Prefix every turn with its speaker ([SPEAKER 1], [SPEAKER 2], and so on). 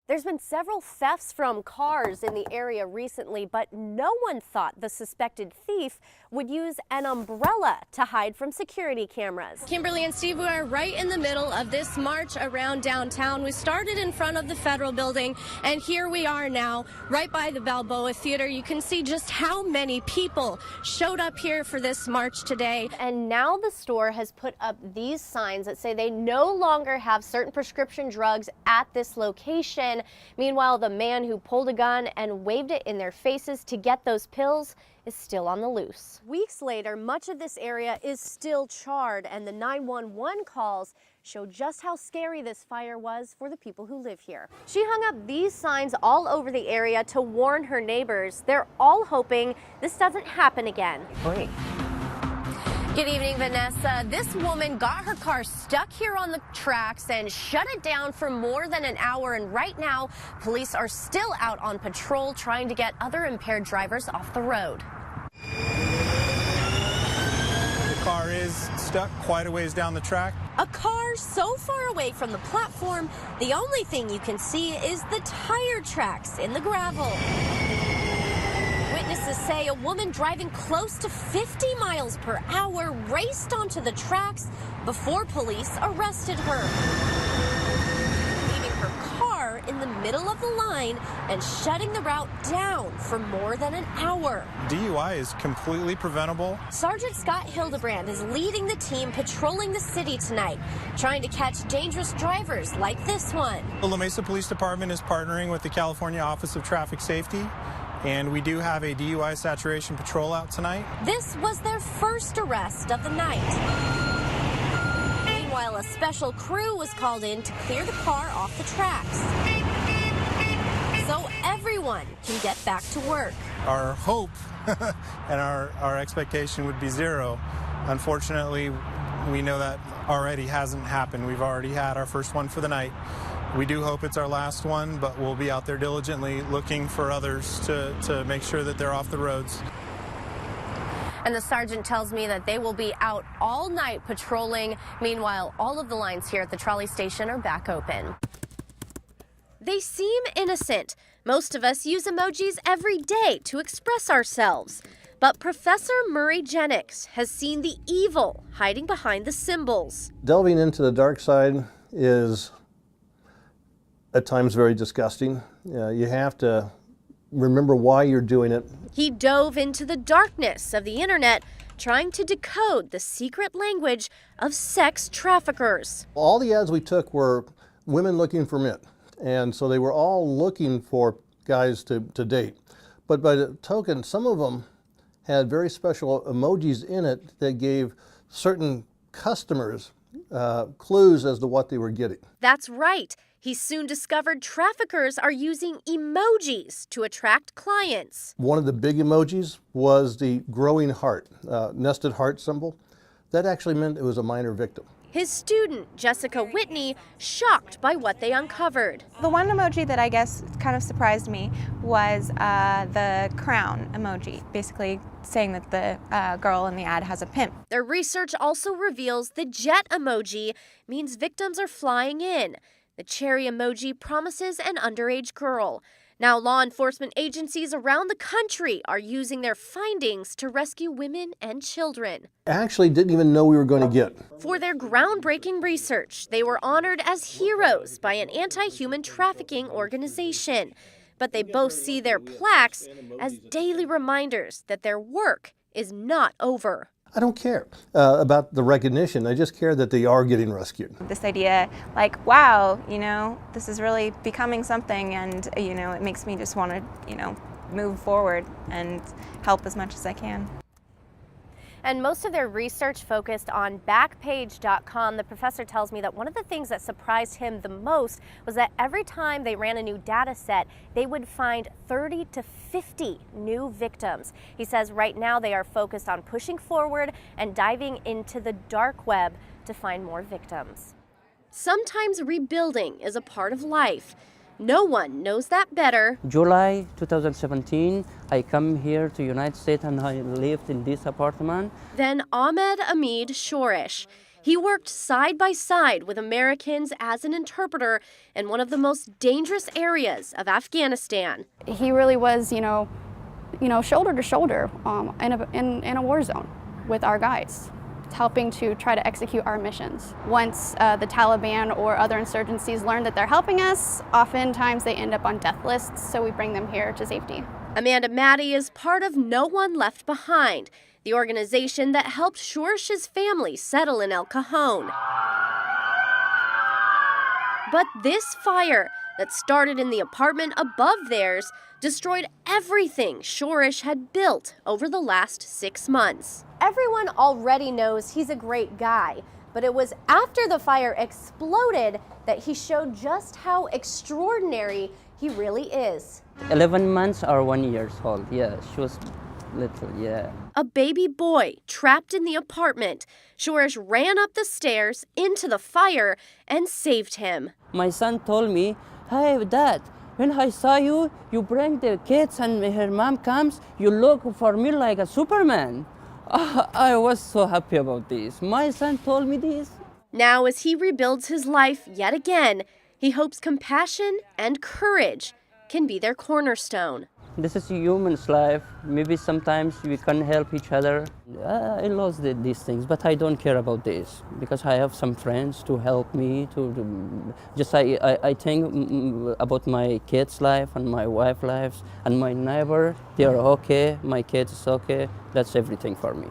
[SPEAKER 1] There's been several thefts from cars in the area recently, but no one thought the suspected thief would use an umbrella to hide from security cameras. Kimberly and Steve, we are right in the middle of this march around downtown. We started in front of the Federal Building, and here we are now, right by the Balboa Theater. You can see just how many people showed up here for this march today. And now the store has put up these signs that say they no longer have certain prescription drugs at this location. Meanwhile, the man who pulled a gun and waved it in their faces to get those pills is still on the loose. Weeks later, much of this area is still charred, and the 911 calls show just how scary this fire was for the people who live here. She hung up these signs all over the area to warn her neighbors. They're all hoping this doesn't happen again. Bree. Good evening, Vanessa. This woman got her car stuck here on the tracks and shut it down for more than an hour. And right now, police are still out on patrol trying to get other impaired drivers off the road.
[SPEAKER 2] The car is stuck quite a ways down the track.
[SPEAKER 1] A car so far away from the platform, the only thing you can see is the tire tracks in the gravel. Witnesses say a woman driving close to 50 miles per hour raced onto the tracks before police arrested her, leaving her car in the middle of the line and shutting the route down for more than an hour.
[SPEAKER 2] DUI is completely preventable.
[SPEAKER 1] Sergeant Scott Hildebrand is leading the team patrolling the city tonight, trying to catch dangerous drivers like this one.
[SPEAKER 2] The La Mesa Police Department is partnering with the California Office of Traffic Safety, and we do have a DUI saturation patrol out tonight.
[SPEAKER 1] This was their first arrest of the night. Meanwhile, a special crew was called in to clear the car off the tracks, so everyone can get back to work.
[SPEAKER 2] Our hope and our expectation would be zero. Unfortunately, we know that already hasn't happened. We've already had our first one for the night. We do hope it's our last one, but we'll be out there diligently looking for others to make sure that they're off the roads.
[SPEAKER 1] And the sergeant tells me that they will be out all night patrolling. Meanwhile, all of the lines here at the trolley station are back open. They seem innocent. Most of us use emojis every day to express ourselves. But Professor Murray Jennings has seen the evil hiding behind the symbols.
[SPEAKER 3] Delving into the dark side is at times very disgusting. You have to remember why you're doing it.
[SPEAKER 1] He dove into the darkness of the internet, trying to decode the secret language of sex traffickers.
[SPEAKER 3] All the ads we took were women looking for men, and so they were all looking for guys to date. But by the token, some of them had very special emojis in it that gave certain customers clues as to what they were getting.
[SPEAKER 1] That's right. He soon discovered traffickers are using emojis to attract clients.
[SPEAKER 3] One of the big emojis was the growing heart, nested heart symbol. That actually meant it was a minor victim.
[SPEAKER 1] His student, Jessica Whitney, shocked by what they uncovered.
[SPEAKER 4] The one emoji that I guess kind of surprised me was the crown emoji, basically saying that the girl in the ad has a pimp.
[SPEAKER 1] Their research also reveals the jet emoji means victims are flying in. The cherry emoji promises an underage girl. Now, law enforcement agencies around the country are using their findings to rescue women and children.
[SPEAKER 3] Actually didn't even know we were going to get.
[SPEAKER 1] For their groundbreaking research, they were honored as heroes by an anti-human trafficking organization. But they both see their plaques as daily reminders that their work is not over.
[SPEAKER 3] I don't care about the recognition. I just care that they are getting rescued.
[SPEAKER 4] This idea, like, wow, this is really becoming something, and, it makes me just want to, move forward and help as much as I can.
[SPEAKER 1] And most of their research focused on Backpage.com. The professor tells me that one of the things that surprised him the most was that every time they ran a new data set, they would find 30 to 50 new victims. He says right now they are focused on pushing forward and diving into the dark web to find more victims. Sometimes rebuilding is a part of life. No one knows that better.
[SPEAKER 5] July 2017, I come here to United States and I lived in this apartment.
[SPEAKER 1] Then Ahmed Amid Shorish. He worked side by side with Americans as an interpreter in one of the most dangerous areas of Afghanistan.
[SPEAKER 6] He really was, shoulder to shoulder in a war zone with our guys, helping to try to execute our missions. Once the Taliban or other insurgencies learn that they're helping us, oftentimes they end up on death lists, so we bring them here to safety.
[SPEAKER 1] Amanda Maddie is part of No One Left Behind, the organization that helped Shourish's family settle in El Cajon. But this fire that started in the apartment above theirs destroyed everything Shourish had built over the last 6 months. Everyone already knows he's a great guy, but it was after the fire exploded that he showed just how extraordinary he really is.
[SPEAKER 5] 11 months or 1 year old. Yeah, she was little, yeah.
[SPEAKER 1] A baby boy trapped in the apartment. Shourish ran up the stairs into the fire and saved him.
[SPEAKER 5] My son told me, "Hey, Dad, when I saw you, you bring the kids and her mom comes, you look for me like a Superman." I was so happy about this. My son told me this.
[SPEAKER 1] Now, as he rebuilds his life yet again, he hopes compassion and courage can be their cornerstone.
[SPEAKER 5] This is a human's life. Maybe sometimes we can help each other. I lost these things, but I don't care about this because I have some friends to help me. I think about my kids' life and my wife's life and my neighbor. They are okay. My kids is okay. That's everything for me.